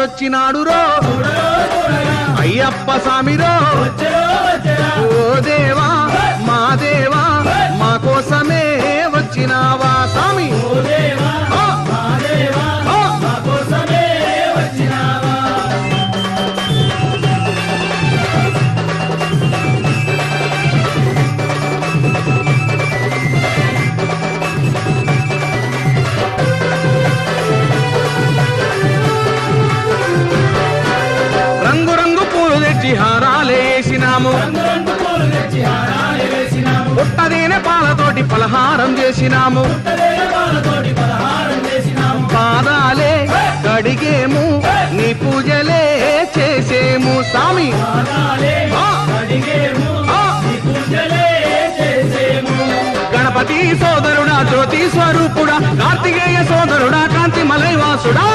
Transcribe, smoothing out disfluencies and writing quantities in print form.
దేవుడొచ్చినాడు రో అయ్యప్ప స్వామిరో ఓ దేవా మా దేవా మా కోసమే వచ్చినావా స్వామి రంగు రంగు పూలు తెచ్చి హారాలేసినాము పుట్టదేనే పాలతోటి పలహారం చేసినాము పాదాలే కడిగేము నీ పూజలే చేసేము స్వామి గణపతి సోదరుడా జ్యోతి స్వరూపుడా కార్తికేయ సోదరుడా కాంతి మలైవాసుడా